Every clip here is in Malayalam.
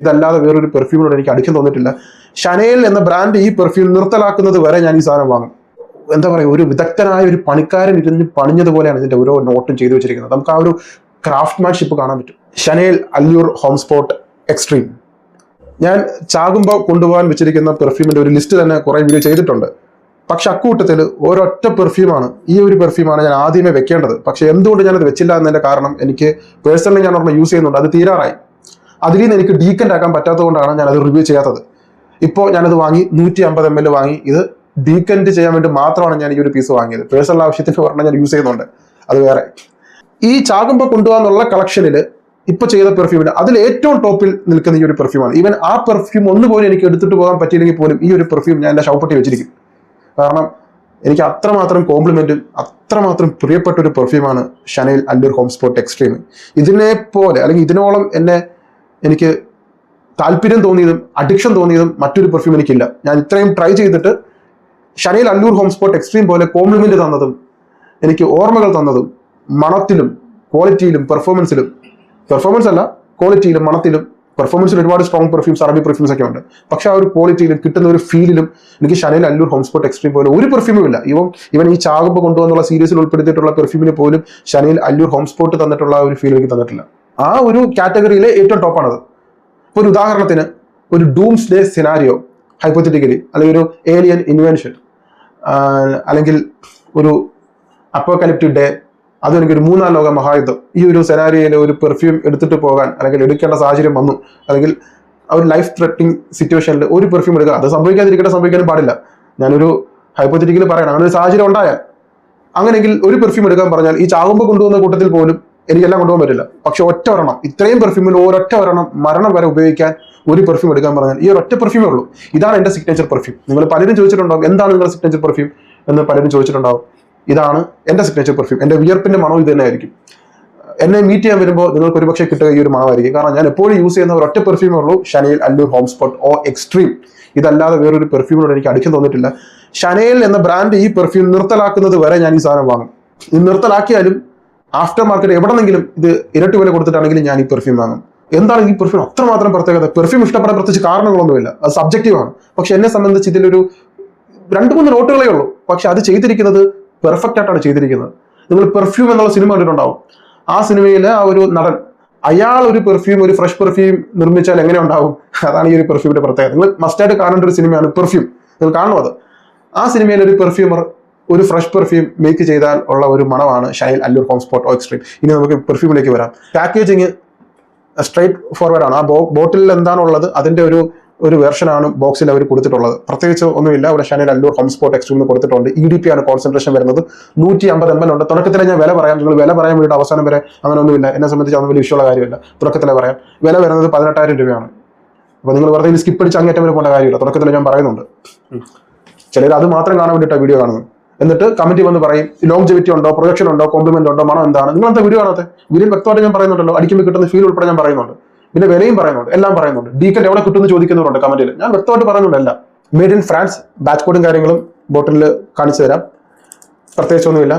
ഇതല്ലാതെ വേറൊരു പെർഫ്യൂമിനോട് എനിക്ക് അടിക്കാൻ തോന്നിയിട്ടില്ല. ഷനേൽ എന്ന ബ്രാൻഡ് ഈ പെർഫ്യൂം നിർത്തലാക്കുന്നത് വരെ ഞാൻ ഈ സാധനം വാങ്ങും. എന്താ പറയുക, ഒരു വിദഗ്ധനായ ഒരു പണിക്കാരൻ ഇരുന്ന് പണിഞ്ഞതുപോലെയാണ് ഇതിന്റെ ഓരോ നോട്ടും ചെയ്തു വെച്ചിരിക്കുന്നത്. നമുക്ക് ആ ഒരു ക്രാഫ്റ്റ്മാൻഷിപ്പ് കാണാൻ പറ്റും. Chanel Allure Homme Sport extreme. ഞാൻ ചാകുമ്പോൾ കൊണ്ടുപോകാൻ വെച്ചിരിക്കുന്ന പെർഫ്യൂമിന്റെ ഒരു ലിസ്റ്റ് തന്നെ കുറെ വീഡിയോ ചെയ്തിട്ടുണ്ട്. പക്ഷെ അക്കൂട്ടത്തിൽ ഒരൊറ്റ പെർഫ്യൂമാണ്, ഈ ഒരു പെർഫ്യൂമാണ് ഞാൻ ആദ്യമേ വെക്കേണ്ടത്. പക്ഷെ എന്തുകൊണ്ട് ഞാനത് വെച്ചില്ല എന്നതിന്റെ കാരണം, എനിക്ക് പേഴ്സണലി ഞാൻ ഒരെണ്ണം യൂസ് ചെയ്യുന്നുണ്ട്, അത് തീരാറായി. അതിൽ നിന്ന് എനിക്ക് ഡീക്കൻ്റ് ആക്കാൻ പറ്റാത്തതുകൊണ്ടാണ് ഞാനത് റിവ്യൂ ചെയ്യാത്തത്. ഇപ്പോൾ ഞാനത് വാങ്ങി 150 ml വാങ്ങി. ഇത് ഡീക്കൻ്റ് ചെയ്യാൻ വേണ്ടി മാത്രമാണ് ഞാൻ ഈ ഒരു പീസ് വാങ്ങിയത്. പേഴ്സണൽ ആവശ്യത്തിന് പറഞ്ഞാൽ ഞാൻ യൂസ് ചെയ്യുന്നുണ്ട്, അത് വേറെ. ഈ ചാകുമ്പോൾ കൊണ്ടുപോകാന്നുള്ള കളക്ഷനിൽ ഇപ്പൊ ചെയ്ത പെർഫ്യൂമിൽ അതിൽ ഏറ്റവും ടോപ്പിൽ നിൽക്കുന്ന ഈ ഒരു പെർഫ്യൂമാണ്. ഈവൻ ആ പെർഫ്യൂം ഒന്നുപോലും എനിക്ക് എടുത്തിട്ട് പോകാൻ പറ്റിയില്ലെങ്കിൽ പോലും ഈ ഒരു പെർഫ്യൂം ഞാൻ എൻ്റെ ഷൗപ്പട്ടി വെച്ചിരിക്കും. കാരണം എനിക്ക് അത്രമാത്രം കോംപ്ലിമെന്റും അത്രമാത്രം പ്രിയപ്പെട്ട ഒരു പെർഫ്യൂമാണ് Chanel Allure Homme Sport extreme. ഇതിനെ പോലെ അല്ലെങ്കിൽ ഇതിനോളം എനിക്ക് താല്പര്യം തോന്നിയതും അഡിക്ഷൻ തോന്നിയതും മറ്റൊരു പെർഫ്യൂം എനിക്കില്ല. ഞാൻ ഇത്രയും ട്രൈ ചെയ്തിട്ട് Chanel Allure Homme Sport extreme പോലെ കോംപ്ലിമെന്റ് തന്നതും എനിക്ക് ഓർമ്മകൾ തന്നതും മണത്തിലും ക്വാളിറ്റിയിലും പെർഫോമൻസ് അല്ല, ക്വാളിറ്റിയിലും മണത്തിലും. പെർഫോമൻസിൽ ഒരുപാട് സ്ട്രോങ് പെർഫ്യൂംസ്, അറബി പെർഫ്യൂംസ് ഒക്കെ ഉണ്ട്. പക്ഷെ ആ ഒരു ക്വാളിറ്റിയിലും കിട്ടുന്ന ഒരു ഫീലിലും എനിക്ക് Chanel Allure Homme Sport extreme പോലെ ഒരു പെർഫ്യൂമും ഇല്ല. ഇവൻ ഈ ചാകുമ്പോൾ കൊണ്ടുവന്നുള്ള സീരീസിൽ ഉൾപ്പെടുത്തിയിട്ടുള്ള പെർഫ്യൂമിന് പോലും ഷനേൽ അല്ലൂർ ഹോം സ്പോട്ട് തന്നിട്ടുള്ള ഒരു ഫീൽ എനിക്ക് തന്നിട്ടില്ല. ആ ഒരു കാറ്റഗറിയിലെ ഏറ്റവും ടോപ്പാണത്. ഇപ്പോൾ ഒരു ഉദാഹരണത്തിന്, ഒരു ഡൂംസ് ഡേ സിനാരിയോ ഹൈപ്പോത്തറ്റിക്കലി, അല്ലെങ്കിൽ ഒരു ഏലിയൻ ഇൻവെൻഷൻ, അല്ലെങ്കിൽ ഒരു അപ്പോകലിപ്റ്റിക് ഡേ, അതും എനിക്കൊരു 3-4 ലോക മഹായുദ്ധം, ഈ ഒരു സെനാരിയയിൽ ഒരു പെർഫ്യൂം എടുത്തിട്ട് പോകാൻ അല്ലെങ്കിൽ എടുക്കേണ്ട സാഹചര്യം വന്നു, അല്ലെങ്കിൽ ആ ഒരു ലൈഫ് ത്രെറ്റനിങ് സിറ്റുവേഷനിൽ ഒരു പെർഫ്യൂം എടുക്കുക, അത് സംഭവിക്കാനും പാടില്ല. ഞാനൊരു ഹൈപ്പോത്തറ്റിക്കലി പറയണം, അങ്ങനെ ഒരു സാഹചര്യം ഉണ്ടായാൽ, അങ്ങനെയെങ്കിൽ ഒരു പെർഫ്യൂം എടുക്കാൻ പറഞ്ഞാൽ ഈ ചാകുമ്പോൾ കൊണ്ടുപോകുന്ന കൂട്ടത്തിൽ പോലും എനിക്കെല്ലാം കൊണ്ടുപോകാൻ പറ്റില്ല. പക്ഷെ ഒറ്റ ഒരെണ്ണം, ഇത്രയും പെർഫ്യൂമിൽ ഒരൊറ്റ ഒരെണ്ണം മരണം വരെ ഉപയോഗിക്കാൻ ഒരു പെർഫ്യൂം എടുക്കാൻ പറഞ്ഞാൽ ഈ ഒരൊറ്റ പെർഫ്യൂമേ ഉള്ളൂ. ഇതാണ് എൻ്റെ സിഗ്നേച്ചർ പെർഫ്യൂം. നിങ്ങൾ പലരും ചോദിച്ചിട്ടുണ്ടാവും, എന്താണ് നിങ്ങളുടെ സിഗ്നേച്ചർ പെർഫ്യൂം എന്ന് പലരും ചോദിച്ചിട്ടുണ്ടാവും. ഇതാണ് എൻ്റെ സിഗ്നേച്ചർ പെർഫ്യൂം. എൻ്റെ വിയർപ്പിന്റെ മണം ഇത് തന്നെ ആയിരിക്കും. എന്നെ മീറ്റ് ചെയ്യാൻ വരുമ്പോൾ നിങ്ങൾക്ക് ഒരുപക്ഷെ കിട്ടുക ഈ ഒരു മണമായിരിക്കും. കാരണം ഞാൻ എപ്പോഴും യൂസ് ചെയ്യുന്ന ഒരൊറ്റ പെർഫ്യൂമേ ഉള്ളൂ, Chanel Allure Homme Sport extreme. ഇതല്ലാതെ വേറൊരു പെർഫ്യൂമിനോട് എനിക്ക് അടിക്കാൻ തോന്നിയിട്ടില്ല. ഷനേൽ എന്ന ബ്രാൻഡ് ഈ പെർഫ്യൂം നിർത്തലാക്കുന്നത് വരെ ഞാൻ ഈ സാധനം വാങ്ങും. ഇത് നിർത്തലാക്കിയാലും ആഫ്റ്റർ മാർക്കറ്റ് എവിടെന്നെങ്കിലും ഇത് ഇരട്ടി വില കൊടുത്തിട്ടാണെങ്കിലും ഞാൻ ഈ പെർഫ്യൂം വാങ്ങും. എന്താണ് ഈ പെർഫ്യൂം അത്രമാത്രം പ്രത്യേകത? പെർഫ്യൂം ഇഷ്ടപ്പെടാൻ പ്രത്യേകിച്ച് കാരണങ്ങളൊന്നുമില്ല, അത് സബ്ജക്റ്റീവാണ്. പക്ഷെ എന്നെ സംബന്ധിച്ച് ഇതിലൊരു 2-3 നോട്ടുകളേ ഉള്ളൂ. പക്ഷെ അത് ചെയ്തിരിക്കുന്നത് പെർഫെക്റ്റ് ആയിട്ടാണ് ചെയ്തിരിക്കുന്നത്. നിങ്ങൾ പെർഫ്യൂം എന്നുള്ള സിനിമ കണ്ടിട്ടുണ്ടാവും. ആ സിനിമയിലെ ആ ഒരു നടൻ, അയാൾ ഒരു ഫ്രഷ് പെർഫ്യൂം നിർമ്മിച്ചാൽ എങ്ങനെ ഉണ്ടാവും? അതാണ് ഈ ഒരു പെർഫ്യൂമിന്റെ പ്രത്യേകത. നിങ്ങൾ മസ്റ്റായിട്ട് കാണേണ്ട ഒരു സിനിമയാണ് പെർഫ്യൂം. നിങ്ങൾ കാണുമോ അത്? ആ സിനിമയിൽ ഒരു പെർഫ്യൂമർ ഒരു ഫ്രഷ് പെർഫ്യൂം മേക്ക് ചെയ്താൽ ഉള്ള ഒരു മണമാണ് Chanel Allure Homme Sport Extreme. ഇനി നമുക്ക് പെർഫ്യൂമിലേക്ക് വരാം. പാക്കേജിങ് സ്ട്രൈറ്റ് ഫോർവേഡ് ആണ്. ആ ബോട്ടിലിൽ എന്താണുള്ളത് അതിന്റെ ഒരു വെർഷനാണ് ബോക്സിൽ അവർ കൊടുത്തിട്ടുള്ളത്. പ്രത്യേകിച്ച് ഒന്നുമില്ല. ഇവിടെ Chanel Allure Homme Sport extreme കൊടുത്തിട്ടുണ്ട്. EDP ആണ് കോൺസെൻട്രേഷൻ വരുന്നത്. 150 ml ഉണ്ട്. തുടക്കത്തിലെ ഞാൻ വില പറയാം. നിങ്ങൾ വില പറയാൻ വേണ്ടിയിട്ട് അവസാനം വരെ അങ്ങനെ ഒന്നുമില്ല. എന്നെ സംബന്ധിച്ച് അതൊന്നും വലിയ വിഷയമുള്ള കാര്യമില്ല. തുടക്കത്തിലെ പറയാം. വില വരുന്നത് 18,000 രൂപയാണ്. അപ്പോൾ നിങ്ങൾ വെറുതെ സ്കിപ്പ് അടിച്ച് അങ്ങേറ്റം വരെ പോകേണ്ട കാര്യമില്ല. തുടക്കത്തിൽ ഞാൻ പറയുന്നുണ്ട്. ചിലർ അത് മാത്രം കാണാൻ വേണ്ടിയിട്ടാണ് വീഡിയോ കാണുന്നത്. എന്നിട്ട് കമന്റ് വന്ന് പറയും ലോങ്ജെവിറ്റി ഉണ്ടോ, പ്രൊജക്ഷൻ ഉണ്ടോ, കോംപ്ലിമെന്റ് ഉണ്ടോ, മണം എന്താണ്? നിങ്ങൾ എന്താ വീഡിയോ കാണാത്ത? വീഡിയോ വ്യക്തമായിട്ട് ഞാൻ പറയുന്നുണ്ടല്ലോ. അടിക്കുമ്പോൾ കിട്ടുന്ന ഫീൽ ഉൾപ്പെടെ ഞാൻ പറയുന്നുണ്ട്. പിന്നെ വിലയും പറയുന്നുണ്ട്, എല്ലാം പറയുന്നുണ്ട്. ഡീക്കൻ്റ് എവിടെ കിട്ടുമെന്ന് ചോദിക്കുന്നവരുണ്ട് കമന്റിൽ. ഞാൻ വ്യക്തമായിട്ട് പറയുന്നുണ്ട് എല്ലാം. മെയ്ഡ് ഇൻ ഫ്രാൻസ്, ബാച്ച് കോഡും കാര്യങ്ങളും ബോട്ടിലിൽ കാണിച്ചു തരാം. പ്രത്യേകിച്ചൊന്നുമില്ല.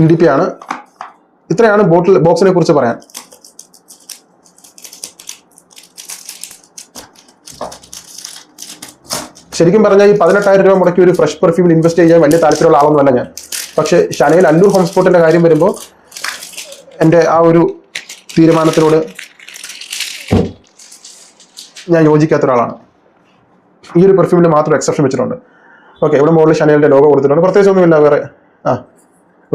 EDP ആണ്. ഇത്രയാണ് ബോക്സിനെ കുറിച്ച് പറയാൻ. ശരിക്കും പറഞ്ഞാൽ ഈ 18,000 രൂപ മുടക്കി ഒരു ഫ്രഷ് പെർഫ്യൂമിൽ ഇൻവെസ്റ്റ് ചെയ്യാൻ വലിയ താല്പര്യമുള്ള ആളൊന്നുമല്ല ഞാൻ. പക്ഷേ ഷനേൽ അല്ലൂർ ഹോം സ്പോട്ടിന്റെ കാര്യം വരുമ്പോൾ എൻ്റെ ആ ഒരു തീരുമാനത്തിനോട് ഞാൻ യോജിക്കാത്ത ഒരാളാണ്. ഈ ഒരു പെർഫ്യൂമിന് മാത്രം എക്സെപ്ഷൻ വെച്ചിട്ടുണ്ട്. ഓക്കെ, ഇവിടെ മുകളിൽ ഷനേലിന്റെ ലോഗോ കൊടുത്തിട്ടുണ്ട്. പ്രത്യേകിച്ചൊന്നുമില്ല വേറെ.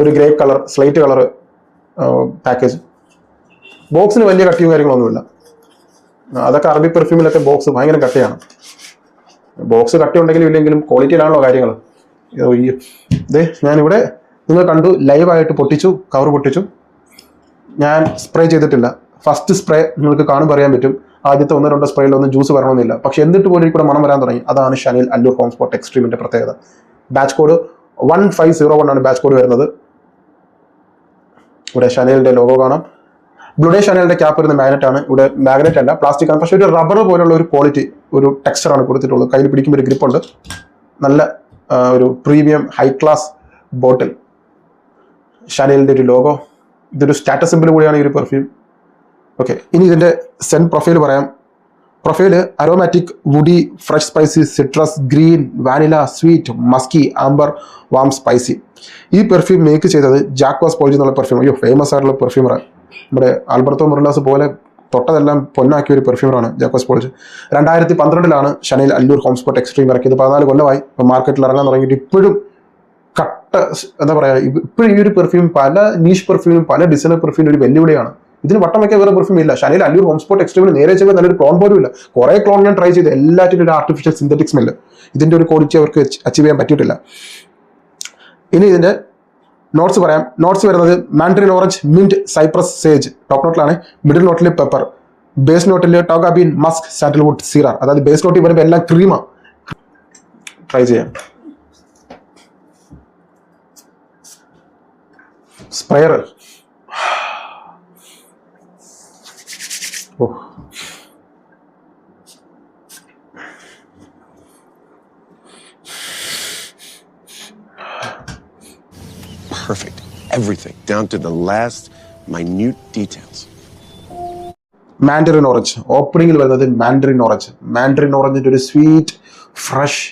ഒരു grape colour, slate colour package. ബോക്സിന് വലിയ കട്ടിയും കാര്യങ്ങളൊന്നുമില്ല. അതൊക്കെ അറബി പെർഫ്യൂമിലൊക്കെ ബോക്സ് ഭയങ്കര കട്ടിയാണ്. ബോക്സ് കട്ടി ഉണ്ടെങ്കിലും ഇല്ലെങ്കിലും ക്വാളിറ്റിയിലാണല്ലോ കാര്യങ്ങൾ. ഞാനിവിടെ നിങ്ങൾ കണ്ടു, ലൈവായിട്ട് പൊട്ടിച്ചു, കവർ പൊട്ടിച്ചു. ഞാൻ സ്പ്രേ ചെയ്തിട്ടില്ല. ഫസ്റ്റ് സ്പ്രേ നിങ്ങൾക്ക് കാണുമ്പോൾ അറിയാൻ പറ്റും. ആദ്യത്തെ 1-2 സ്പ്രേയിലൊന്നും ജ്യൂസ് വരണമെന്നില്ല. പക്ഷെ എന്നിട്ട് പോലും ഇവിടെ മണം വരാൻ തുടങ്ങി. അതാണ് ഷനേൽ അല്ലൂർ ഹോം സ്പോട്ട് എക്സ്ട്രീമിന്റെ പ്രത്യേകത. ബാച്ച് കോഡ് 1501 ആണ് ബാച്ച് കോഡ് വരുന്നത്. ഇവിടെ ഷനേലിന്റെ ലോഗോ കാണാം. ബ്ലൂഡേ ഷനേലിന്റെ ക്യാപ്പ് വരുന്ന മാഗ്നറ്റ് ആണ്. ഇവിടെ മാഗ്നറ്റ് അല്ല, പ്ലാസ്റ്റിക് ആണ്. പക്ഷെ ഒരു റബ്ബർ പോലുള്ള ഒരു ക്വാളിറ്റി, ഒരു ടെക്സ്ചറാണ് കൊടുത്തിട്ടുള്ളത്. കയ്യിൽ പിടിക്കുമ്പോൾ ഒരു ഗ്രിപ്പുണ്ട്. നല്ല ഒരു പ്രീമിയം ഹൈ ക്ലാസ് ബോട്ടിൽ. ഷനേലിന്റെ ഒരു ലോഗോ. ഇതൊരു സ്റ്റാറ്റസ് സിമ്പിൾ കൂടിയാണ് ഈ ഒരു പെർഫ്യൂം. ഓക്കെ, ഇനി ഇതിന്റെ സെന്റ് പ്രൊഫൈൽ പറയാം. Profile aromatic, woody, fresh spicy, citrus, green, vanilla, sweet, musky, amber, warm spicy. ഈ പെർഫ്യൂം മേക്ക് ചെയ്തത് ജാക്വാസ് പോൾജി എന്നുള്ള പെർഫ്യൂം. അയ്യോ, ഫേമസ് ആയിട്ടുള്ള പെർഫ്യൂമറാണ്. നമ്മുടെ ആൽബർട്ടോ മൊറിലാസ് പോലെ തൊട്ടതെല്ലാം പൊന്നാക്കിയ ഒരു പെർഫ്യൂമറാണ് ജാക്വാസ് പോൾജി. 2012 Chanel Allure Homme Sport extreme ഇറക്കിയത്. 14 കൊല്ലമായി ഇപ്പോൾ മാർക്കറ്റിൽ ഇറങ്ങാൻ തുടങ്ങിയിട്ട്. ഇപ്പോഴും എന്താ പറയുക, ഇപ്പോഴും ഈ ഒരു പെർഫ്യൂം പല നീഷ് പെർഫ്യൂമും പല ഡിസൈനർ പെർഫ്യൂമിനും ഒരു വെല്ലുവിളിയാണ്. ഇതിന് വട്ടം വയ്ക്കാൻ വേറെ പെർഫ്യൂം ഇല്ല. ഷനേൽ അല്ലൂർ ഹോം സ്പോട്ട് എക്സ്ട്രീമിന് നേരെ ചെയ്യുമ്പോൾ നല്ലൊരു ക്ലോൺ പോലും ഇല്ല. കുറേ ക്ലോൺ ഞാൻ ട്രൈ ചെയ്ത്, എല്ലാറ്റിനും ഒരു ആർട്ടിഫിഷ്യൽ സിന്തറ്റിക് സ്മെല്ല്. ഇതിൻ്റെ ഒരു ക്വാളിറ്റി അവർക്ക് അച്ചീവ് ചെയ്യാൻ പറ്റിയിട്ടില്ല. ഇനി ഇതിൻ്റെ നോട്ട്സ് പറയാം. നോട്ട്സ് വരുന്നത് mandarin orange, mint, cypress, sage top നോട്ടിലാണ്. മിഡിൽ നോട്ടിൽ പെപ്പർ, ബേസ് നോട്ടിൽ tonka bean, musk, sandalwood, cedar. അതായത് ബേസ് നോട്ടിൽ വരുമ്പോൾ എല്ലാം ക്രീമാണ്. ട്രൈ ചെയ്യാം. Sprayer. Oh, perfect. Everything, down to the last minute details. Mandarin orange. ഓപ്പണിങ്ങിൽ വരുന്നത് മാൻഡറിൻ ഓറഞ്ച്. മാൻഡറിൻ ഓറഞ്ചിൻ്റെ ഒരു സ്വീറ്റ് ഫ്രഷ്,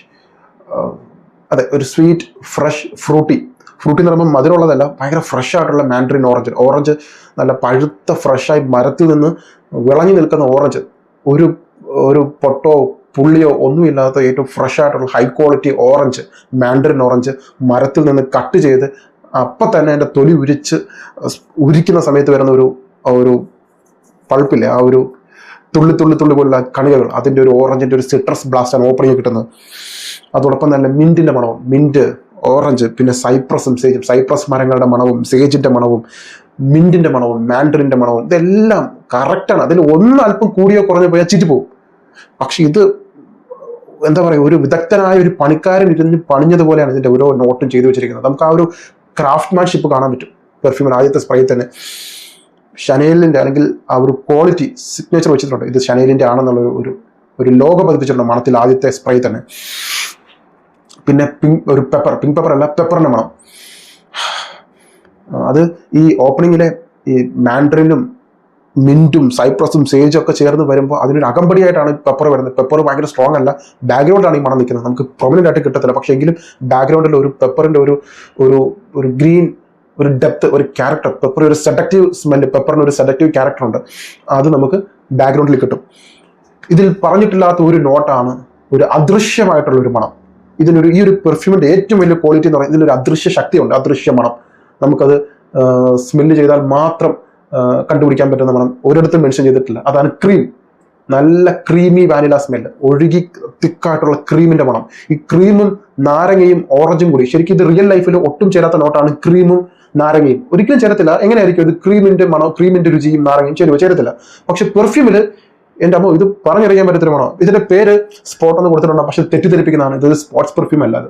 അതെ, ഒരു സ്വീറ്റ് ഫ്രഷ് ഫ്രൂട്ടി എന്ന് പറയുമ്പോൾ മധുരമുള്ളതല്ല, ഭയങ്കര ഫ്രഷ് ആയിട്ടുള്ള മാൻഡറിൻ ഓറഞ്ച്. ഓറഞ്ച് നല്ല പഴുത്ത ഫ്രഷായി മരത്തിൽ നിന്ന് വിളഞ്ഞു നിൽക്കുന്ന ഓറഞ്ച്. ഒരു പൊട്ടോ പുള്ളിയോ ഒന്നുമില്ലാത്ത ഏറ്റവും ഫ്രഷ് ആയിട്ടുള്ള high quality orange, Mandarin orange മരത്തിൽ നിന്ന് കട്ട് ചെയ്ത് അപ്പം തന്നെ അതിൻ്റെ തൊലി ഉരിക്കുന്ന സമയത്ത് വരുന്ന ഒരു പൾപ്പില്ലേ, ആ ഒരു തുള്ളി പോലുള്ള കണികകൾ, അതിൻ്റെ ഒരു ഓറഞ്ചിൻ്റെ ഒരു സിട്രസ് ബ്ലാസ്റ്റാണ് ഓപ്പണിങ് കിട്ടുന്നത്. അതോടൊപ്പം തന്നെ മിൻറ്റിൻ്റെ മണവും, മിൻറ്റ്, ഓറഞ്ച്, പിന്നെ സൈപ്രസും സേജും, സൈപ്രസ് മരങ്ങളുടെ മണവും, സേജിൻ്റെ മണവും, മിൻറ്റിൻ്റെ മണവും, മാൻഡറിൻ്റെ മണവും, ഇതെല്ലാം കറക്റ്റാണ്. അതിൽ അല്പം കൂടിയോ കുറഞ്ഞോ പോയാൽ ചിറ്റി പോകും. പക്ഷെ ഇത് എന്താ പറയുക, ഒരു വിദഗ്ധനായ ഒരു പണിക്കാരൻ ഇരുന്ന് പണിഞ്ഞതുപോലെയാണ് ഇതിൻ്റെ ഓരോ നോട്ടും ചെയ്തു വെച്ചിരിക്കുന്നത്. നമുക്ക് ആ ഒരു ക്രാഫ്റ്റ്മാൻഷിപ്പ് കാണാൻ പറ്റും പെർഫ്യൂമിന്. ആദ്യത്തെ സ്പ്രേ തന്നെ ഷനേലിൻ്റെ അല്ലെങ്കിൽ ആ ഒരു ക്വാളിറ്റി സിഗ്നേച്ചർ വെച്ചിട്ടുണ്ട്. ഇത് ഷനേലിൻ്റെ ആണെന്നുള്ള ഒരു ലോഗോ പതിപ്പിച്ചിട്ടുണ്ട് മണത്തിൽ, ആദ്യത്തെ സ്പ്രേ തന്നെ. പിന്നെ പിങ്ക് പെപ്പർ അല്ല, പെപ്പറിൻ്റെ മണം. അത് ഈ ഓപ്പണിങ്ങിലെ ഈ മാൻഡറിനും മിൻറ്റും സൈപ്രസും സേജും ഒക്കെ ചേർന്ന് വരുമ്പോൾ അതിനൊരു അകമ്പടിയായിട്ടാണ് പെപ്പർ വരുന്നത്. പെപ്പർ ഭയങ്കര സ്ട്രോങ് അല്ല, ബാക്ക്ഗ്രൗണ്ടാണ് ഈ മണം നിൽക്കുന്നത്. നമുക്ക് പ്രൊമിനൻ്റ് ആയിട്ട് കിട്ടത്തില്ല. പക്ഷേ എങ്കിലും ബാക്ക്ഗ്രൗണ്ടിൽ ഒരു പെപ്പറിൻ്റെ ഒരു ഗ്രീൻ, ഒരു ഡെപ്ത്, ഒരു ക്യാരക്ടർ. പെപ്പർ ഒരു സെഡക്റ്റീവ് സ്മെല്ല്, പെപ്പറിന് ഒരു സെഡക്റ്റീവ് ക്യാരക്ടർ ഉണ്ട്. അത് നമുക്ക് ബാക്ക്ഗ്രൗണ്ടിൽ കിട്ടും. ഇതിൽ പറഞ്ഞിട്ടില്ലാത്ത ഒരു നോട്ടാണ് ഒരു അദൃശ്യമായിട്ടുള്ള ഒരു മണം. ഈ ഒരു പെർഫ്യൂമിൻ്റെ ഏറ്റവും വലിയ ക്വാളിറ്റി എന്ന് പറയുന്നത് ഇതിലൊരു അദൃശ്യ ശക്തിയുണ്ട്, അദൃശ്യ മണം. നമുക്കത് സ്മെല്ല് ചെയ്താൽ മാത്രം കണ്ടുപിടിക്കാൻ പറ്റുന്ന മണം ഒരിടത്തും മെൻഷൻ ചെയ്തിട്ടില്ല. അതാണ് ക്രീം. നല്ല ക്രീമി വാനില സ്മെല്ല്, ഒഴുകി തിക്കായിട്ടുള്ള ക്രീമിന്റെ മണം. ഈ ക്രീമും നാരങ്ങയും ഓറഞ്ചും കൂടി, ശരിക്കും ഇത് റിയൽ ലൈഫിൽ ഒട്ടും ചേരാത്ത നോട്ടാണ്. ക്രീമും നാരങ്ങയും ഒരിക്കലും ചേരത്തില്ല. എങ്ങനെയായിരിക്കും ഇത്? ക്രീമിന്റെ മണം, ക്രീമിന്റെ രുചിയും നാരങ്ങയും ചേരത്തില്ല. പക്ഷെ പെർഫ്യൂമില് എൻ്റെ അമ്മ ഇത് പറഞ്ഞറിയാൻ പറ്റത്തൊരു മണം. ഇതിന്റെ പേര് സ്പോട്ട് എന്ന് കൊടുത്തിട്ടുണ്ട്, പക്ഷെ തെറ്റിദ്ധരിപ്പിക്കുന്നതാണ്. ഇതൊരു സ്പോർട്സ് പെർഫ്യൂം അല്ല, അത്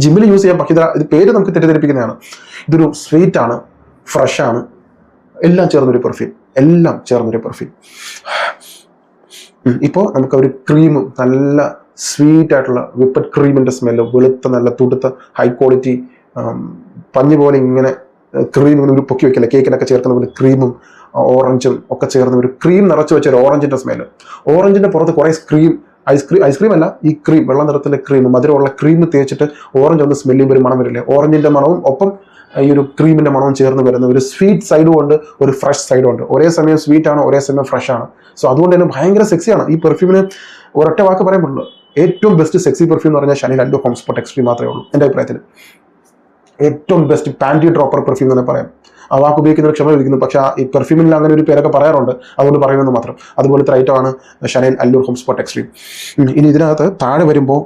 ജിമ്മിൽ യൂസ് ചെയ്യാം. പക്ഷെ ഇത് പേര് നമുക്ക് തെറ്റിദ്ധരിപ്പിക്കുന്നതാണ്. ഇതൊരു സ്വീറ്റ് ആണ്, ഫ്രഷ് ആണ്, എല്ലാം ചേർന്നൊരു പെർഫ്യൂം. ഇപ്പോൾ നമുക്ക് ഒരു ക്രീമും, നല്ല സ്വീറ്റ് ആയിട്ടുള്ള വിപ്പഡ് ക്രീമിന്റെ സ്മെല്ല്, വെളുത്ത നല്ല തുടുത്ത ഹൈ ക്വാളിറ്റി പഞ്ഞ് പോലെ ഇങ്ങനെ ക്രീം ഇങ്ങനെ ഒരു പൊക്കി വെക്കില്ല, കേക്കിനൊക്കെ ചേർക്കുന്ന പോലെ ക്രീമും ഓറഞ്ചും ഒക്കെ ചേർന്ന് ഒരു ക്രീം നിറച്ച് വെച്ച ഒരു ഓറഞ്ചിന്റെ സ്മെല്ല്. ഓറഞ്ചിന്റെ പുറത്ത് കുറേ ഐസ്ക്രീം അല്ല, ഈ ക്രീം, വെള്ള നിറത്തിലെ ക്രീം, മധുരമുള്ള ക്രീം തേച്ചിട്ട് ഓറഞ്ച് ഒന്ന് സ്മെല്ല് ചെയ്യുമ്പോൾ ഒരു മണം വരില്ലേ? ഓറഞ്ചിന്റെ മണവും ഒപ്പം ഈ ഒരു ക്രീമിന്റെ മണവും ചേർന്ന് വരുന്ന ഒരു സ്വീറ്റ് സൈഡും ഉണ്ട്, ഒരു ഫ്രഷ് സൈഡും ഉണ്ട്. ഒരേ സമയം സ്വീറ്റ് ആണ്, ഒരേ സമയം ഫ്രഷ് ആണ്. സോ അതുകൊണ്ട് തന്നെ ഭയങ്കര സെക്സിയാണ് ഈ പെർഫ്യൂമിന്. ഒരൊറ്റ വാക്ക് പറയാൻ പറ്റുള്ളൂ, ഏറ്റവും ബെസ്റ്റ് സെക്സി പെർഫ്യൂം എന്ന് പറഞ്ഞാൽ Chanel Allure Homme Sport extreme മാത്രമേ ഉള്ളൂ എൻ്റെ അഭിപ്രായത്തിൽ. ഏറ്റവും ബെസ്റ്റ് പാൻറ്റി ഡ്രോപ്പർ പെർഫ്യൂം തന്നെ പറയാം. ആ വാക്ക് ഉപയോഗിക്കുന്നവർ ക്ഷമ ചോദിക്കുന്നു, പക്ഷേ ഈ പെർഫ്യൂമിൽ അങ്ങനെ ഒരു പേരൊക്കെ പറയാറുണ്ട്, അതുകൊണ്ട് പറയുമെന്ന് മാത്രം. അതുപോലത്തെ ഐറ്റമാണ് Chanel Allure Homme Sport Extreme. ഇനി ഇതിനകത്ത് താഴെ വരുമ്പോൾ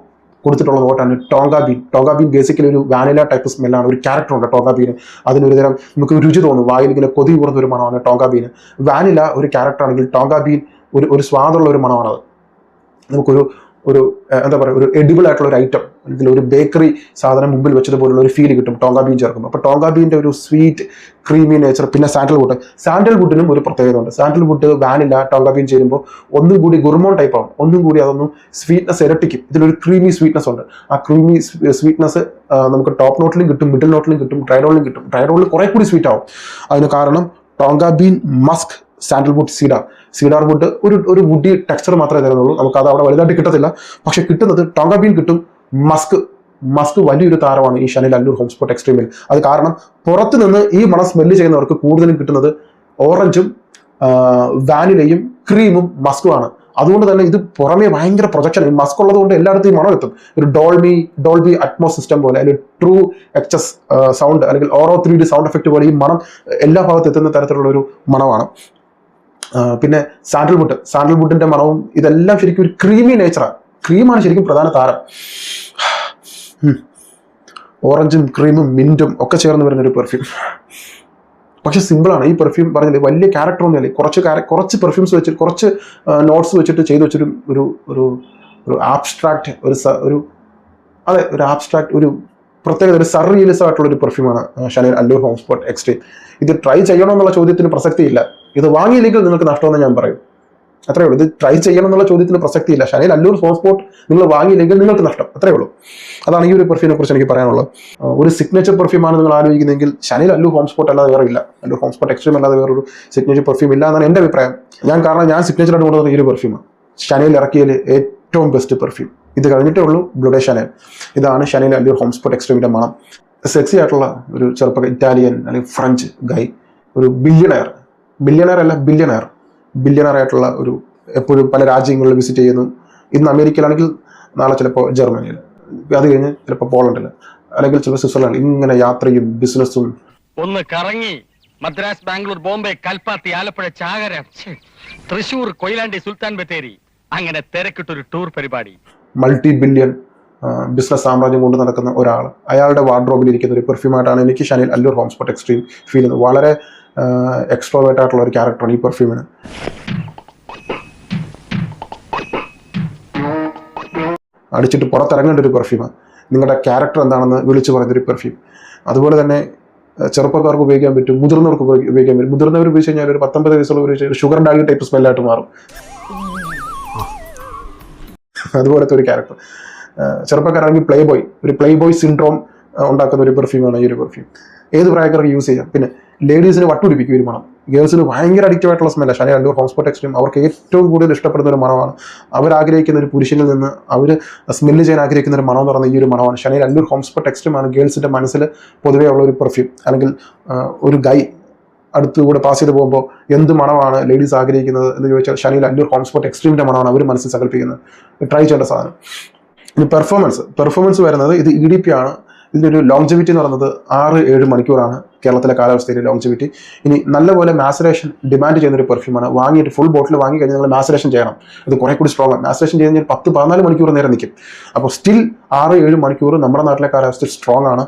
കൊടുത്തിട്ടുള്ള നോട്ടാണ് tonka bean. Tonka bean basically ഒരു വാനില ടൈപ്പ് സ്മെല്ലാണ്, ഒരു ക്യാരക്ടർ ഉണ്ട് ടോങ്ക ബീന്. അതിനൊരു തരം നമുക്ക് രുചി തോന്നും, വായിൽ ഇങ്ങനെ കൊതി കൂടുന്ന ഒരു മണമാണ് ടോങ്ക ബീന്. വാനില ഒരു ക്യാരക്ടർ ആണെങ്കിൽ ടോങ്ക ബീൻ ഒരു സ്വാദുള്ള ഒരു മണമാണത്. നമുക്കൊരു എന്താ പറയുക, ഒരു എഡിബിൾ ആയിട്ടുള്ള ഒരു ഐറ്റം, അല്ലെങ്കിൽ ഒരു ബേക്കറി സാധനം മുമ്പിൽ വെച്ചതുപോലുള്ള ഒരു ഫീൽ കിട്ടും ടോങ്ക ബീൻ ചേർക്കും. അപ്പോൾ ടോങ്ക ബീൻ്റെ ഒരു സ്വീറ്റ് ക്രീമി നേച്ചർ. പിന്നെ സാൻഡൽവുഡിനും ഒരു പ്രത്യേകത ഉണ്ട്. സാൻഡൽവുഡ്, വാനില, ടോങ്ക ബീൻ ചേരുമ്പോൾ ഒന്നും കൂടി ഗുർമോൺ ടൈപ്പ് ആവും, ഒന്നും കൂടി അതൊന്നും സ്വീറ്റ്നസ് ഇരട്ടിക്കും. ഇതിലൊരു ക്രീമി സ്വീറ്റ്നസ് ഉണ്ട്. ആ ക്രീമി സ്വീറ്റ്നസ് നമുക്ക് ടോപ്പ് നോട്ടിലും കിട്ടും, മിഡിൽ നോട്ടിലും കിട്ടും, ഡ്രൈ റോളിലും കിട്ടും. ഡ്രൈ റോളിൽ കുറെ കൂടി സ്വീറ്റ് ആവും. അതിന് കാരണം tonka bean, musk, sandalwood cedar wood ഒരു വുഡി ടെക്സ്ചർ മാത്രമേ തരുന്നുള്ളൂ. നമുക്ക് അത് അവിടെ വലുതായിട്ട് കിട്ടത്തില്ല. പക്ഷെ കിട്ടുന്നത് ടോങ്ക ബീൻ കിട്ടും, മസ്ക് വലിയൊരു താരമാണ് ഈ ഷാനേൽ അല്ലൂർ ഹോം സ്പോട്ട് എക്സ്ട്രീമിൽ. അത് കാരണം പുറത്ത് നിന്ന് ഈ മണം സ്മെല്ല് ചെയ്യുന്നവർക്ക് കൂടുതലും കിട്ടുന്നത് ഓറഞ്ചും വാനിലയും ക്രീമും മസ്കുമാണ്. അതുകൊണ്ട് തന്നെ ഇത് പുറമേ ഭയങ്കര പ്രൊജക്ഷൻ, മസ്ക് ഉള്ളത് കൊണ്ട് എല്ലായിടത്തും ഈ മണം എത്തും. ഒരു ഡോൾബി അറ്റ്മോസ് സിസ്റ്റം പോലെ, അല്ലെങ്കിൽ ട്രൂ എക്സസ് സൗണ്ട്, അല്ലെങ്കിൽ ഓരോ 3D സൗണ്ട് എഫക്റ്റ് പോലെ ഈ മണം എല്ലാ ഭാഗത്തും എത്തുന്ന തരത്തിലുള്ള ഒരു മണമാണ്. പിന്നെ സാൻഡൽവുഡിന്റെ മണവും ഇതെല്ലാം ശരിക്കും ഒരു ക്രീമി നേച്ചറാണ്. ക്രീമാണ് ശരിക്കും പ്രധാന താരം. ഓറഞ്ചും ക്രീമും മിന്റും ഒക്കെ ചേർന്ന് വരുന്ന ഒരു പെർഫ്യൂം. പക്ഷെ സിമ്പിളാണ് ഈ പെർഫ്യൂം. പറഞ്ഞില്ലേ, വലിയ ക്യാരക്ടർ ഒന്നുമില്ല. കുറച്ച് പെർഫ്യൂംസ് വെച്ചിട്ട്, കുറച്ച് നോട്ട്സ് വെച്ചിട്ട് ചെയ്തു വെച്ചൊരു ഒരു ആബ്സ്ട്രാക്ട് ഒരു ആബ്സ്ട്രാക്ട് ഒരു പ്രത്യേകത, ഒരു സർറിയലിസം ആയിട്ടുള്ള ഒരു പെർഫ്യൂമാണ് ഷാനേൽ അല്ലൂർ ഹോം സ്പോട്ട് എക്സ്ട്രീം. ഇത് ട്രൈ ചെയ്യണം എന്നുള്ള ചോദ്യത്തിന് പ്രസക്തിയില്ല. ഇത് വാങ്ങിയില്ലെങ്കിൽ നിങ്ങൾക്ക് നഷ്ടമെന്ന് ഞാൻ പറയും. അത്രേ ഉള്ളൂ. ഇത് ട്രൈ ചെയ്യണം എന്നുള്ള ചോദ്യത്തിന് പ്രസക്തിയില്ല. ഷാനേൽ അല്ലൂർ ഹോം സ്പോട്ട് നിങ്ങൾ വാങ്ങിയില്ലെങ്കിൽ നിങ്ങൾക്ക് നഷ്ടം. അത്രേ ഉള്ളൂ. അതാണ് ഈ ഒരു പെർഫ്യൂമിനെ കുറിച്ച് എനിക്ക് പറയാനുള്ളത്. ഒരു സിഗ്നേച്ചർ പെർഫ്യൂമാണ് നിങ്ങൾ ആലോചിക്കുന്നതെങ്കിൽ ഷാനേൽ അല്ലൂർ ഹോം സ്പോട്ട് അല്ലാതെ വേറെ ഇല്ല. അല്ലൂർ ഹോം സ്പോട്ട് എക്സ്ട്രീം അല്ലാതെ വേറൊരു സിഗ്നേച്ചർ പെർഫ്യൂം ഇല്ല എന്നാണ് എൻ്റെ അഭിപ്രായം. ഞാൻ സിഗ്നേച്ചർ ആയിട്ട് കൊണ്ടുവന്ന ഈ ഒരു പെർഫ്യൂമാണ് ഷാനേൽ ഇറക്കിയതിൽ ഏറ്റവും ബെസ്റ്റ് പെർഫ്യൂം. ഇത് കഴിഞ്ഞിട്ടേ ഉള്ളൂ ബ്ലൂ ഡേ ഷാനേൽ. ഇതാണ് ഷാനേൽ അല്ലൂർ ഹോം സ്പോട്ട് എക്സ്ട്രീമിന്റെ മണം. സെക്സി ആയിട്ടുള്ള ഒരു ചെറുപ്പ ഇറ്റാലിയൻ അല്ലെങ്കിൽ ഫ്രഞ്ച് ഗൈ, ഒരു ബില്യണയർ ആയിട്ടുള്ള ഒരു, എപ്പോഴും പല രാജ്യങ്ങളിൽ വിസിറ്റ് ചെയ്യുന്നു. ഇന്ന് അമേരിക്കയിലാണെങ്കിൽ നാളെ ചിലപ്പോൾ ജർമ്മനിയിൽ, അത് കഴിഞ്ഞ് ചിലപ്പോൾ പോളണ്ടിൽ, അല്ലെങ്കിൽ ചിലപ്പോൾ സ്വിറ്റ്സർലാൻഡ്. ഇങ്ങനെ യാത്രയും ബിസിനസ്സും. ഒന്ന് കറങ്ങി മദ്രാസ്, ബാംഗ്ലൂർ, ബോംബെ, കൽപ്പാത്തി, ആലപ്പുഴ, ചാകര, തൃശൂർ, കൊയിലാണ്ടി, സുൽത്താൻ ബത്തേരി, അങ്ങനെ തിരക്കിട്ടൊരു ടൂർ പരിപാടി. മൾട്ടി ബില്യൺ ബിസിനസ് സാമ്രാജ്യം കൊണ്ട് നടക്കുന്ന ഒരാൾ, അയാളുടെ വാർഡ്രോബിൽ ഇരിക്കുന്ന ഒരു പെർഫ്യൂമായിട്ടാണ് എനിക്ക് ഷാനേൽ Allure Homme Sport extreme feel ചെയ്യുന്നത്. വളരെ എക്സ്ട്രോവേർട്ട് ആയിട്ടുള്ള ഒരു ക്യാരക്ടറാണ് ഈ പെർഫ്യൂമിന്. അടിച്ചിട്ട് പുറത്തിറങ്ങേണ്ട ഒരു പെർഫ്യൂമാണ്. നിങ്ങളുടെ ക്യാരക്ടർ എന്താണെന്ന് വിളിച്ചു പറയുന്നൊരു പെർഫ്യൂം. അതുപോലെ തന്നെ ചെറുപ്പക്കാർക്ക് ഉപയോഗിക്കാൻ പറ്റും, മുതിർന്നവർക്ക് ഉപയോഗിക്കാൻ പറ്റും. മുതിർന്നവർ ഉപയോഗിച്ച് കഴിഞ്ഞാൽ ഒരു 19 വയസ്സുള്ള ഒരു ഷുഗർ ഡാഡി ടൈപ്പ് സ്മെല്ലായിട്ട് മാറും. അതുപോലത്തെ ഒരു ക്യാരക്ടർ. ചെറുപ്പക്കാരാണെങ്കിൽ പ്ലേ ബോയ് സിൻഡ്രോം ഉണ്ടാക്കുന്ന ഒരു പെർഫ്യൂമാണ് ഈ ഒരു പെർഫ്യൂം. ഏത് പ്രായക്കാർക്ക് യൂസ് ചെയ്യാം. പിന്നെ ലേഡീസിന് വട്ടുപിടിപ്പിക്കും ഒരു മണം. ഗേൾസിന് ഭയങ്കര അഡിക്റ്റീവ് ആയിട്ടുള്ള സ്മെല്ലാണ് ഷാനേൽ അല്ലൂർ ഹോം സ്പോട്ട് എക്സ്ട്രീം. അവർക്ക് ഏറ്റവും കൂടുതൽ ഇഷ്ടപ്പെടുന്ന ഒരു മണമാണ്. അവരാഗ്രഹിക്കുന്ന ഒരു പുരുഷനിൽ നിന്ന് അവർ സ്മെല്ല് ചെയ്യാൻ ആഗ്രഹിക്കുന്ന ഒരു മണം എന്ന് പറയുന്ന ഈ ഒരു മണമാണ്. ഷാനേൽ അല്ലൂർ ഹോം സ്പോട്ട് എക്സ്ട്രീം ആണ് ഗേൾസിന്റെ മനസ്സിൽ പൊതുവേ ഉള്ള ഒരു പെർഫ്യൂം. അല്ലെങ്കിൽ ഒരു ഗൈ അടുത്തുകൂടെ പാസ് ചെയ്ത് പോകുമ്പോൾ എന്ത് മണമാണ് ലേഡീസ് ആഗ്രഹിക്കുന്നത് എന്ന് ചോദിച്ചാൽ ഷാനേൽ അല്ലൂർ ഹോം സ്പോട്ട് എക്സ്ട്രീമിന്റെ മണമാണ് അവർ മനസ്സിൽ സങ്കല്പിക്കുന്നത്. ട്രൈ ചെയ്യേണ്ട സാധനം. ഇനി പെർഫോമൻസ് വരുന്നത് ഇത് EDP ആണ്. ഇതിൻ്റെ ഒരു ലോങ്ജിവിറ്റി എന്ന് പറയുന്നത് 6-7 മണിക്കൂറാണ് കേരളത്തിലെ കാലാവസ്ഥയിലെ ലോങ്ജിവിറ്റി. ഇനി നല്ലപോലെ മാസറേഷൻ ഡിമാൻഡ് ചെയ്യുന്ന ഒരു പെർഫ്യൂമാണ്. വാങ്ങിയിട്ട് ഫുൾ ബോട്ടിൽ വാങ്ങി കഴിഞ്ഞാൽ നിങ്ങൾ മാസറേഷൻ ചെയ്യണം. ഇത് കുറെ കൂടി സ്ട്രോങ് ആണ്. മാസറേഷൻ ചെയ്ത് കഴിഞ്ഞാൽ 10-14 മണിക്കൂർ നേരം നിൽക്കും. അപ്പോൾ സ്റ്റിൽ 6-7 മണിക്കൂർ നമ്മുടെ നാട്ടിലെ കാലാവസ്ഥയിൽ സ്ട്രോങ് ആണ്.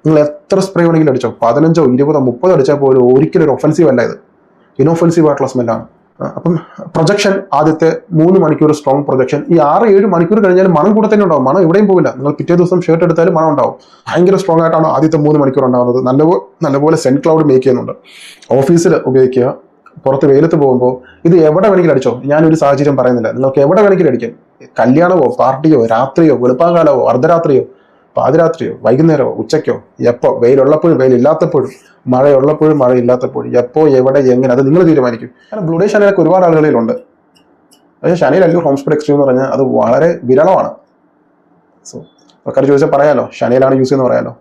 നിങ്ങൾ എത്ര സ്പ്രേ വേണമെങ്കിലും അടിച്ചോ, 15, 20, 30 അടിച്ചാൽ പോലും ഒരിക്കലും ഒരു ഒഫൻസീവ് അല്ല. ഇത് ഇനോഫൻസീവ് ആയിട്ടുള്ള സ്മെല്ലാണ്. അപ്പം പ്രൊജക്ഷൻ ആദ്യത്തെ 3 മണിക്കൂർ സ്ട്രോങ് പ്രൊജക്ഷൻ. ഈ 6-7 മണിക്കൂർ കഴിഞ്ഞാൽ മണം കൂടെ തന്നെ ഉണ്ടാവും. മണം എവിടെയും പോവില്ല. നിങ്ങൾ പിറ്റേ ദിവസം ഷർട്ട് എടുത്താലും മണം ഉണ്ടാവും. ഭയങ്കര സ്ട്രോങ് ആയിട്ടാണ് ആദ്യത്തെ 3 മണിക്കൂർ ഉണ്ടാകുന്നത്. നല്ലപോലെ സെന്റ് ക്ലൗഡ് മേക്ക് ചെയ്യുന്നുണ്ട്. ഓഫീസിൽ ഉപയോഗിക്കുക, പുറത്ത് വെയിലത്ത് പോകുമ്പോൾ ഇത് എവിടെ വേണമെങ്കിലും അടിച്ചോ. ഞാനൊരു സാഹചര്യം പറയുന്നില്ല. നിങ്ങൾക്ക് എവിടെ വേണമെങ്കിലും അടിക്കാം. കല്യാണമോ പാർട്ടിയോ രാത്രിയോ വെളുപ്പാങ്കാലമോ അർദ്ധരാത്രിയോ പാതിരാത്രിയോ വൈകുന്നേരമോ ഉച്ചയ്ക്കോ, എപ്പോൾ വെയിലുള്ളപ്പോഴും വെയിലില്ലാത്തപ്പോഴും, മഴയുള്ളപ്പോഴും മഴയില്ലാത്തപ്പോഴും, എപ്പോൾ എവിടെ എങ്ങനെ, അത് നിങ്ങൾ തീരുമാനിക്കും. കാരണം ബ്ലൂ ഡേ ഷാനേലൊക്കെ ഒരുപാട് ആളുകളിലുണ്ട്. പക്ഷേ ഷാനേൽ അല്ലൂർ ഹോം സ്പോട്ട് എക്സ്ട്രീം എന്ന് പറഞ്ഞാൽ അത് വളരെ വിരളമാണ്. സോ ആൾക്കാർ ചോദിച്ചാൽ പറയാലോ, ഷാനേലാണ് യൂസ് ചെയ്യുന്നത് പറയാലോ.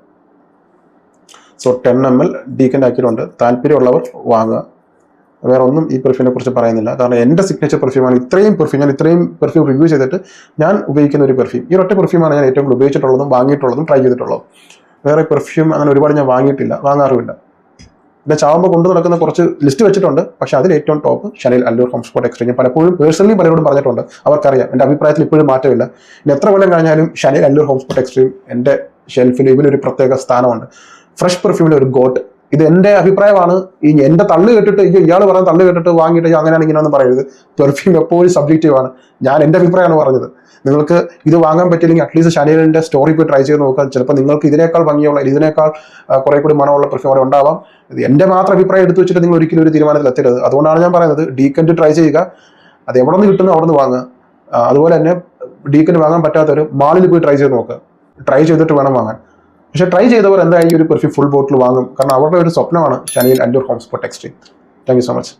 സോ 10 ml ഡീക്കൻ്റ് ആക്കിയിട്ടുണ്ട്. താല്പര്യമുള്ളവർ വാങ്ങുക. വേറെ ഒന്നും ഈ പെർഫ്യൂമിനെ കുറിച്ച് പറയുന്നില്ല. കാരണം എൻ്റെ സിഗ്നേച്ചർ പെർഫ്യൂമാണ്. ഇത്രയും പെർഫ്യൂം റിവ്യൂ ചെയ്തിട്ട് ഞാൻ ഉപയോഗിക്കുന്ന ഒരു പെർഫ്യൂം. ഈ ഒറ്റ പെർഫ്യൂമാണ് ഞാൻ ഏറ്റവും കൂടുതൽ ഉപയോഗിച്ചിട്ടുള്ളതും വാങ്ങിയിട്ടുള്ളതും ട്രൈ ചെയ്തിട്ടുള്ളതും. വേറെ പെർഫ്യൂം അങ്ങനെ ഒരുപാട് ഞാൻ വാങ്ങാറുമില്ല. പിന്നെ ചാവുമ്പോൾ കൊണ്ടു നടക്കുന്ന കുറച്ച് ലിസ്റ്റ് വെച്ചിട്ടുണ്ട്. പക്ഷേ അതിൽ ഏറ്റവും top ഷാനേൽ Allure Homme Sport extreme. ഞാൻ പലപ്പോഴും പേഴ്സണലി പലരോടും പറഞ്ഞിട്ടുണ്ട്. അവർക്കറിയാം എൻ്റെ അഭിപ്രായത്തിൽ ഇപ്പോഴും മാറ്റമില്ല. ഇനി എത്ര കൊല്ലം കഴിഞ്ഞാലും ഷാനേൽ അല്ലൂർ ഹോം സ്പോട്ട് എക്സ്ട്രീം എൻ്റെ ഷെൽഫിൽ ഇതിനൊരു പ്രത്യേക സ്ഥാനമുണ്ട്. ഫ്രഷ് പെർഫ്യൂമിൻ്റെ ഒരു ഗോട്ട്. ഇത് എൻ്റെ അഭിപ്രായമാണ്. ഈ എൻ്റെ തള്ളു കേട്ടിട്ട് ഇയാൾ പറയാൻ തള്ളു കേട്ടിട്ട് വാങ്ങിയിട്ട് അങ്ങനെയാണ് ഇങ്ങനെയാണെന്ന് പറയരുത്. പെർഫ്യൂം എപ്പോഴും സബ്ജക്റ്റീവാണ്. ഞാൻ എൻ്റെ അഭിപ്രായമാണ് പറഞ്ഞത്. നിങ്ങൾക്ക് ഇത് വാങ്ങാൻ പറ്റില്ലെങ്കിൽ അറ്റ്ലീസ്റ്റ് ഷാനേലിൻ്റെ സ്റ്റോറി പോയി ട്രൈ ചെയ്ത് നോക്കാം. ചിലപ്പോൾ നിങ്ങൾക്ക് ഇതിനേക്കാൾ ഭംഗിയുള്ള, ഇതിനേക്കാൾ കുറെ കൂടി മണമുള്ള പെർഫ്യൂം അവിടെ ഉണ്ടാവാം. ഇത് എൻ്റെ മാത്രം അഭിപ്രായം എടുത്തു വെച്ചിട്ട് നിങ്ങൾ ഒരിക്കലും ഒരു തീരുമാനത്തിൽ എത്തരുത്. അതുകൊണ്ടാണ് ഞാൻ പറയുന്നത് ഡീക്കൻ്റ് ട്രൈ ചെയ്യുക. അത് എവിടെ നിന്ന് കിട്ടുന്നു അവിടെ നിന്ന് വാങ്ങുക. അതുപോലെ തന്നെ ഡീക്കൻ്റ് വാങ്ങാൻ പറ്റാത്തവർ മാളിൽ പോയി ട്രൈ ചെയ്ത് നോക്കുക. ട്രൈ ചെയ്തിട്ട് വേണം വാങ്ങാൻ. പക്ഷേ ട്രൈ ചെയ്തവർ എന്തായാലും ഈ ഒരു പെർഫ്യൂം ഫുൾ ബോട്ടിൽ വാങ്ങും. കാരണം അവരുടെ ഒരു സ്വപ്നമാണ് Chanel Allure Homme Sport Extreme. Thank you so much.